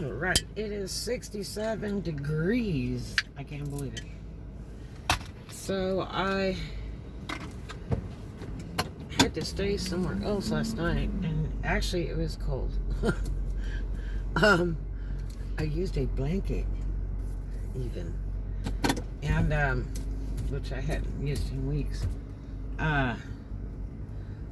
Alright, it is 67 degrees. I can't believe it. So I had to stay somewhere else last night, and actually it was cold. I used a blanket even, and which I hadn't used in weeks.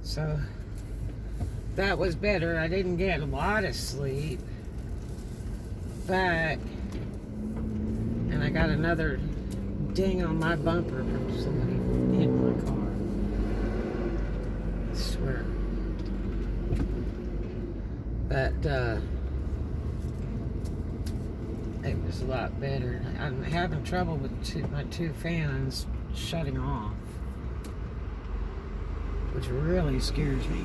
So that was better. I didn't get a lot of sleep, and I got another ding on my bumper from somebody hitting my car. I swear. But it was a lot better. I'm having trouble with my two fans shutting off, which really scares me.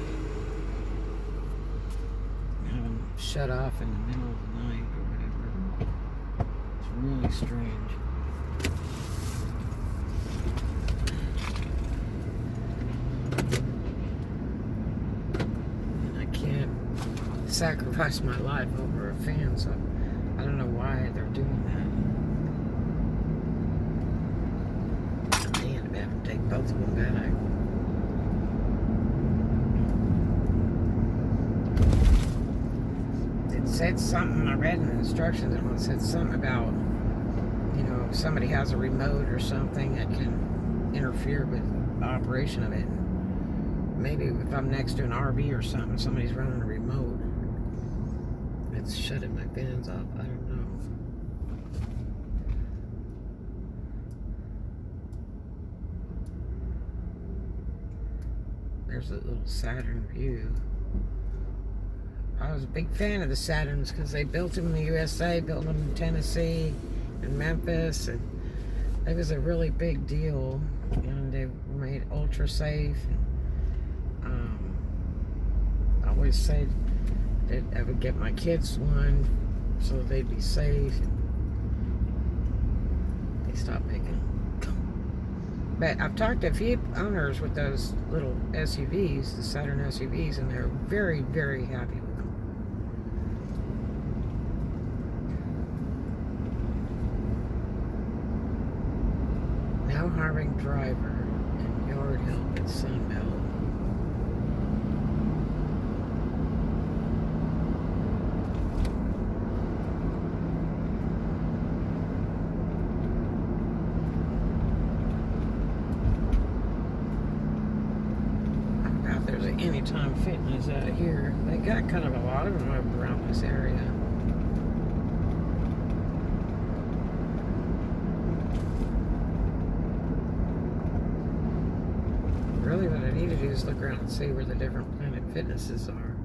Having them shut off in the middle of the night or whatever. It's really strange. And I can't sacrifice my life over a fan, so I don't know why they're doing that. Man, I'm having to take both of them back. It said something, I read in the instructions, and it said something about, you know, if somebody has a remote or something that can interfere with the operation of it. Maybe if I'm next to an RV or something, somebody's running a remote, it's shutting my fans off. I don't know. There's a little Saturn view. I was a big fan of the Saturns because they built them in the USA, built them in Tennessee and Memphis, and it was a really big deal. And they were made ultra safe. I always said that I would get my kids one so they'd be safe. They stopped making them. But I've talked to a few owners with those little SUVs, the Saturn SUVs, and they're very, very happy with them. Now hiring driver and yard help at Sunbelt. Anytime Fitness out here. They got kind of a lot of them around this area. Really what I need to do is look around and see where the different Planet Fitnesses are.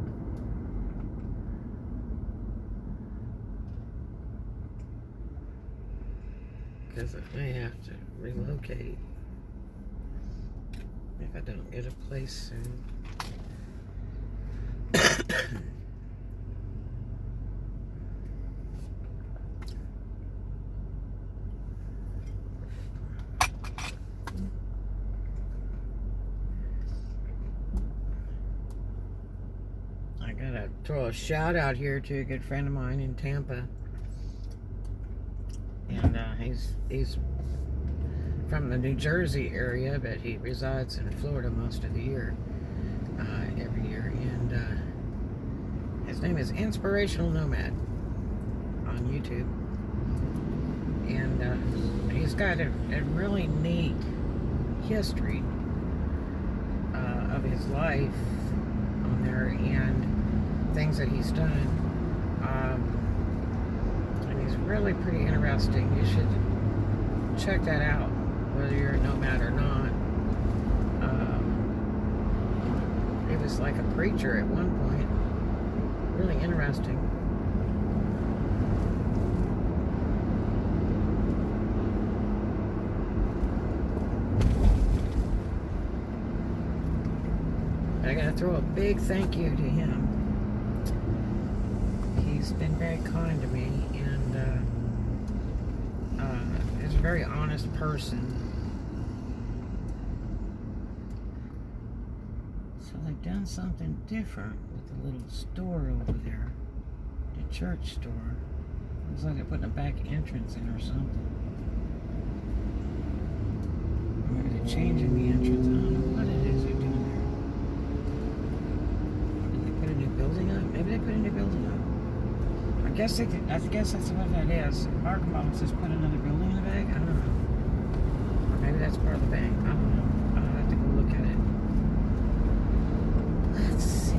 Because I may have to relocate if I don't get a place soon. I gotta throw a shout out here to a good friend of mine in Tampa, and he's from the New Jersey area, but he resides in Florida most of the year, every year, and his name is Inspirational Nomad on YouTube, and he's got a really neat history of his life on there and things that he's done, and he's really pretty interesting. You should check that out, whether you're a nomad or not. He was like a preacher at one point. Really interesting. I gotta throw a big thank you to him. He's been very kind to me, and is a very honest person. So they've done something different with the little store over there. To church store. Looks like they're putting a back entrance in or something. Or maybe they're changing the entrance. I don't know what it is they're doing there. Did they put a new building up? Maybe they put a new building up. I guess that's what that is. Parking lot says put another building in the back. I don't know. Or maybe that's part of the bank. I don't know. I'll have to go look at it. Let's see.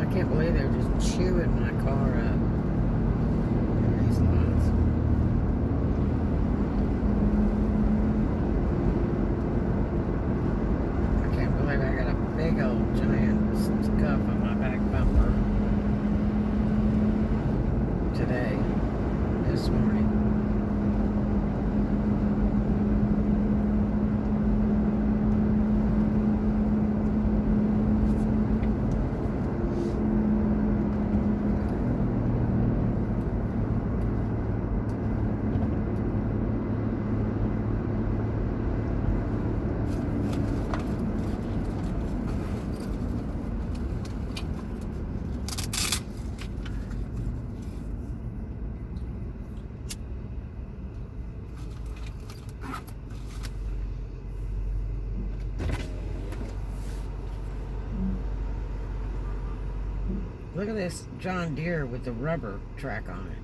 I can't believe they're just chewing my car up in these lots. I can't believe I got a big old giant scuff on my back bumper today, this morning. Look at this John Deere with the rubber track on it.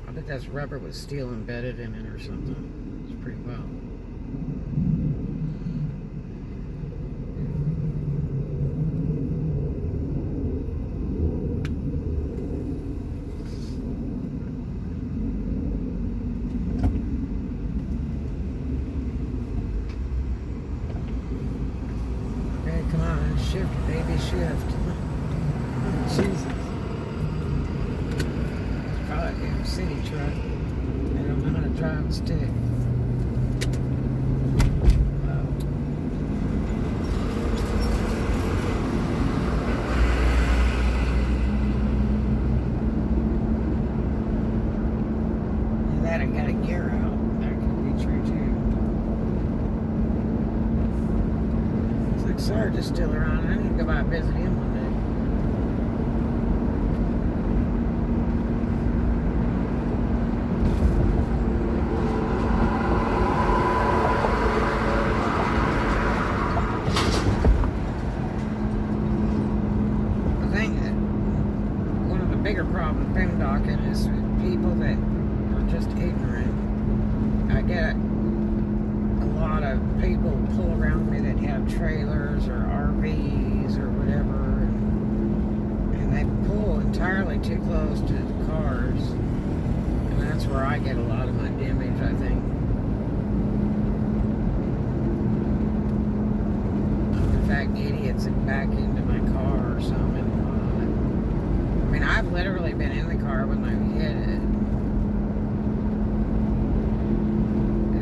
I bet that's rubber with steel embedded in it or something. It's pretty well. Come on, shift, baby, shift. Oh, Jesus. Probably a damn city truck. They don't know how to drive a stick. Wow. And that I got a gear out. That could be true too. Sarge is still around. I need to go by and visit him one day. I think that one of the bigger problems with boondocking is people that are just ignorant. I get a lot of people pull around me that have trailers or RVs or whatever, and they pull entirely too close to the cars, and that's where I get a lot of my damage, I think. In fact, idiots that back into my car or something. I mean, I've literally been in the car when I hit it.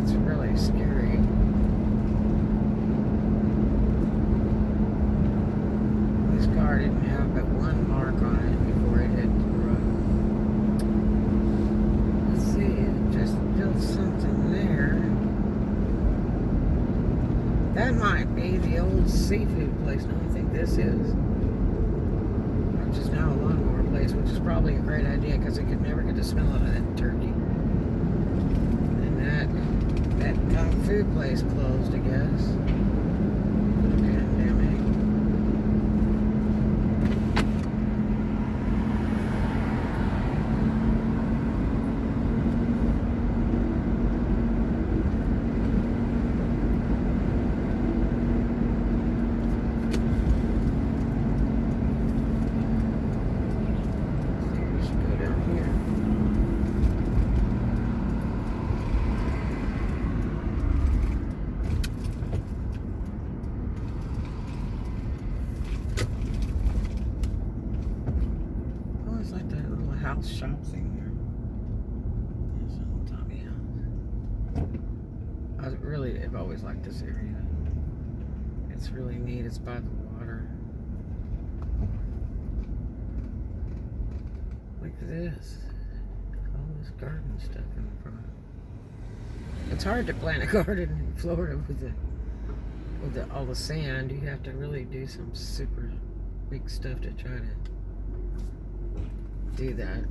It's really scary. This car didn't have but one mark on it before it hit the road. Let's see, it just built something there. That might be the old seafood place. No, I think this is. Which is now a lawnmower place, which is probably a great idea because I could never get the smell out of that turkey. And that kung fu place closed, I guess, for the pandemic. house shops in there. There's an old Tommy house. I've always liked this area. It's really neat. It's by the water. Look at this. All this garden stuff in the front. It's hard to plant a garden in Florida with all the sand. You have to really do some super big stuff to try to do that.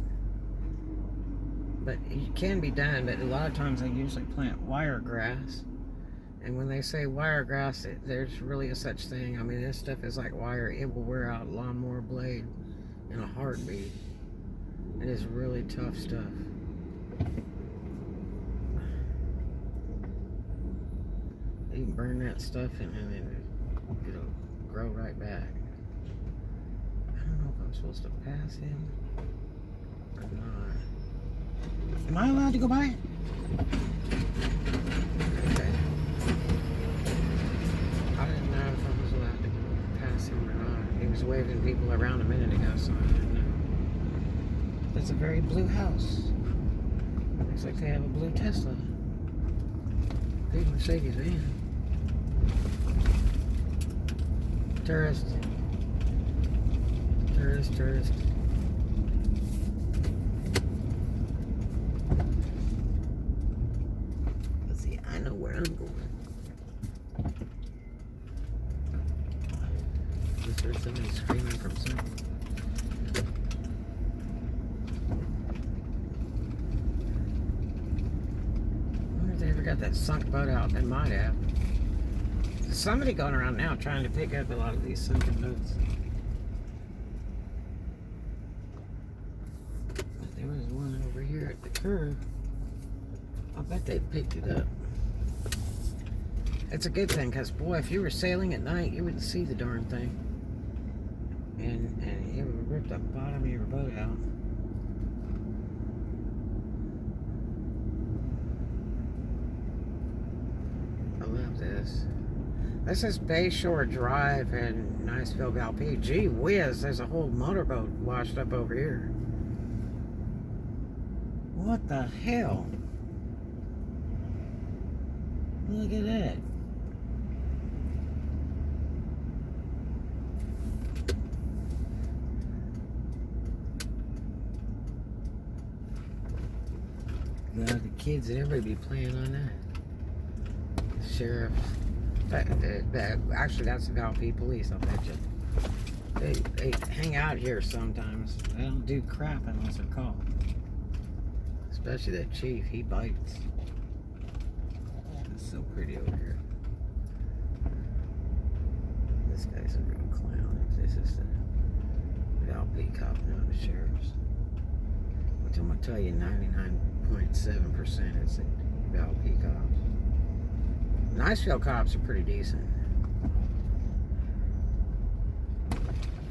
But it can be done, but a lot of times I usually plant wiregrass. And when they say wiregrass, there's really a such thing. I mean, this stuff is like wire. It will wear out a lawnmower blade in a heartbeat. It is really tough stuff. You can burn that stuff and then it'll grow right back. I don't know if I'm supposed to pass him or not. Am I allowed to go by it? Okay. I didn't know if I was allowed to go past him or not. He was waving people around a minute ago, so I didn't know. That's a very blue house. Looks like they have a blue Tesla. Big Mercedes van. Tourist. Tourist. Let's see, I know where I'm going. Just heard somebody screaming from somewhere. I wonder if they ever got that sunk boat out. They might have. There's somebody going around now trying to pick up a lot of these sunken boats. But there was one over here at the curve. I bet they picked it up. It's a good thing, because boy, if you were sailing at night, you wouldn't see the darn thing. And it would rip the bottom of your boat out. I love this. This is Bayshore Drive in Niceville, Valpy. Gee whiz, there's a whole motorboat washed up over here. What the hell? Look at that. God, the kids and everybody be playing on that. The sheriff. Actually, that's the Valpy police, I'll bet you. They hang out here sometimes. They don't do crap unless they're called. Especially that chief, he bites. It's so pretty over here. This guy's a real clown. This is the Valpy cop, not the sheriff's. Which I'm going to tell you, 99.7% is the Valpy cops. Niceville cops are pretty decent.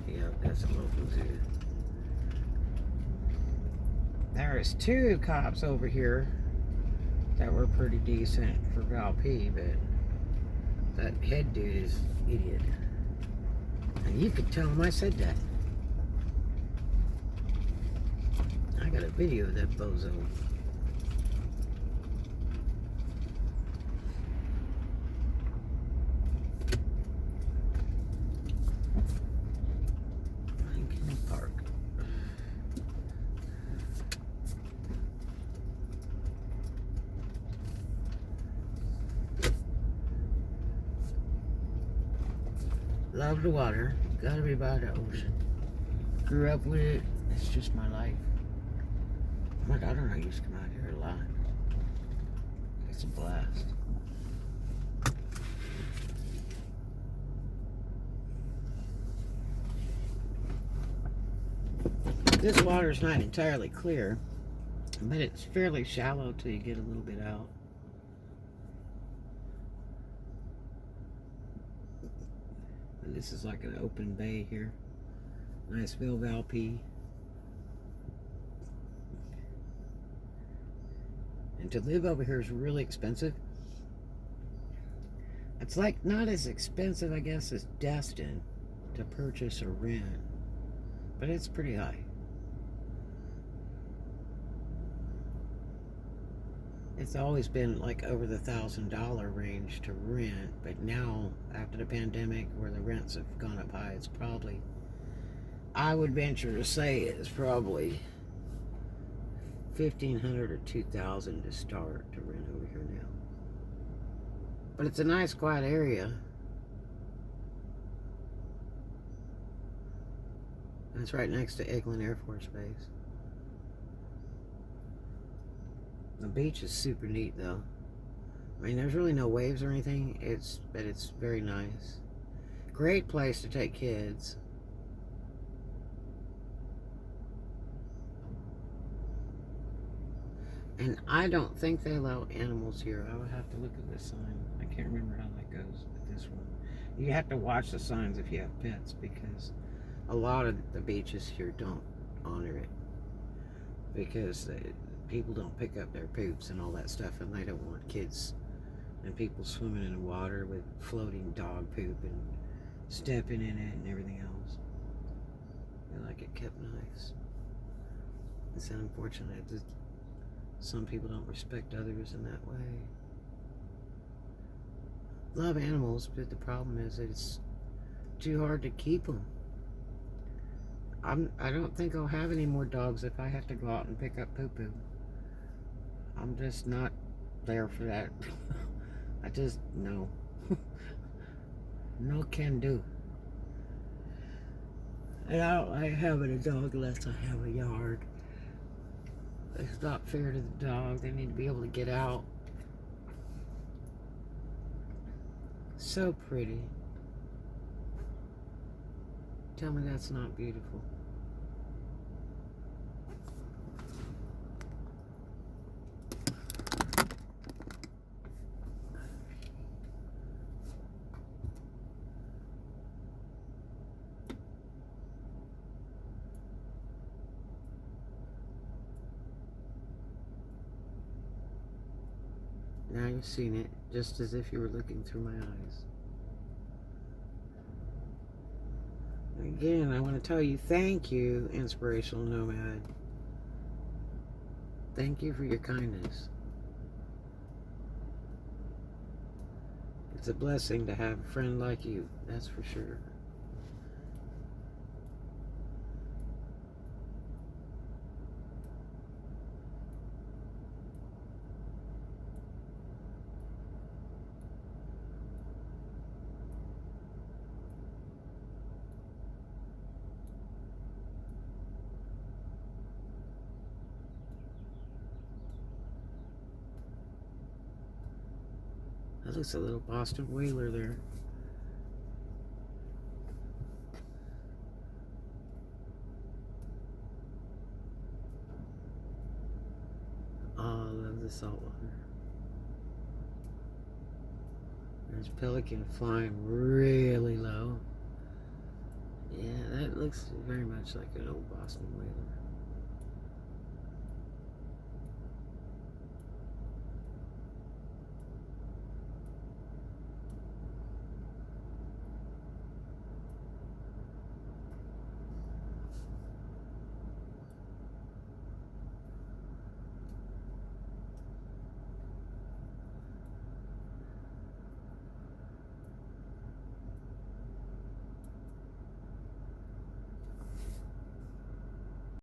Yep, that's a local too. There's 2 cops over here that were pretty decent for Valpy, but that head dude is an idiot. And you could tell him I said that. I got a video of that bozo. Lincoln Park. Love the water. Gotta be by the ocean. Grew up with it. It's just my life. My daughter and I used to come out here a lot. It's a blast. This water is not entirely clear, but it's fairly shallow till you get a little bit out. And this is like an open bay here. Niceville, Valpy. And to live over here is really expensive. It's like not as expensive, I guess, as Destin to purchase or rent, but it's pretty high. It's always been like over the $1,000 range to rent, but now after the pandemic, where the rents have gone up high, it's probably, I would venture to say, it's probably 1,500 or 2,000 to start to rent over here now. But it's a nice, quiet area. And it's right next to Eglin Air Force Base. The beach is super neat, though. I mean, there's really no waves or anything. But it's very nice. Great place to take kids. And I don't think they allow animals here. I would have to look at this sign. I can't remember how that goes with this one. You have to watch the signs if you have pets, because a lot of the beaches here don't honor it. Because people don't pick up their poops and all that stuff, and they don't want kids and people swimming in the water with floating dog poop and stepping in it and everything else. They like it kept nice. It's unfortunate that some people don't respect others in that way. Love animals, but the problem is that it's too hard to keep them. I don't think I'll have any more dogs if I have to go out and pick up poo-poo. I'm just not there for that. I just, no. No can do. And I don't like having a dog unless I have a yard. It's not fair to the dog. They need to be able to get out. So pretty. Tell me that's not beautiful. Now you've seen it, just as if you were looking through my eyes. Again, I want to tell you, thank you, Inspirational Nomad. Thank you for your kindness. It's a blessing to have a friend like you, that's for sure. That looks a little Boston Whaler there. Oh, I love the salt water. There's pelican flying really low. Yeah, that looks very much like an old Boston Whaler.